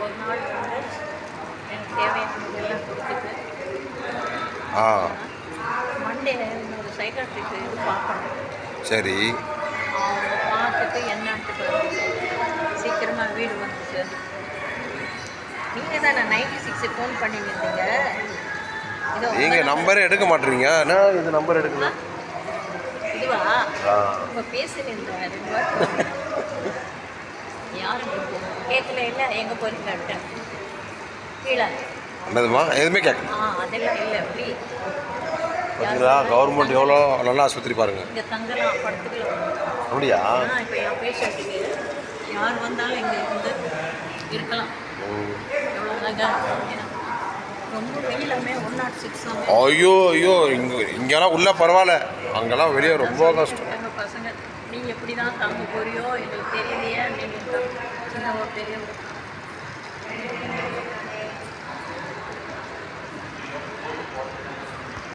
ஒரு நாள் வந்து எனக்கு தேவையானதெல்லாம் கொடுத்துட்டு மண்டே ஒரு சைக்காட்ரிஸ்ட் இது பார்க்கணும். சரி. பார்த்துட்டு என்னன்ட்டு சீக்கிரமாக வீடு வந்து சார். நீங்கள் தான் நான் 96 ஃபோன் பண்ணியிருந்தீங்க. நீங்கள் நம்பரே எடுக்க மாட்டீங்க. என்ன இது நம்பர் எடுக்கல? இதுவா உங்கள் பேசுகிறீங்க 2 வாட்டி யாரும் கேட்கல. இல்லை எங்கே போயிருக்கேன் கீழே என்னதுமா எதுவுமே கேட்க அதெல்லாம் இல்லை. எப்படி பார்த்தீங்களா? கவர்மெண்ட் எவ்வளோ நல்ல ஆஸ்பத்திரி பாருங்கள். இங்கே தங்கலாம் படத்துக்குள்ள அப்படியா? இப்போ என் பேஷண்ட்டுக்கு யார் வந்தாலும் இங்கே இருந்து இருக்கலாம். எவ்வளோ அழகாக ரொம்ப வெயிலாமே 106. ஐயோ ஐயோ இங்கெல்லாம் உள்ள பரவாயில்ல, அங்கெல்லாம் வெளியே ரொம்ப கஷ்டம். எங்கள் பசங்க நீ எப்படி தான் தாங்க போறியோ எங்களுக்கு தெரியலையே. நீங்கள் சின்ன ஒரு பெரிய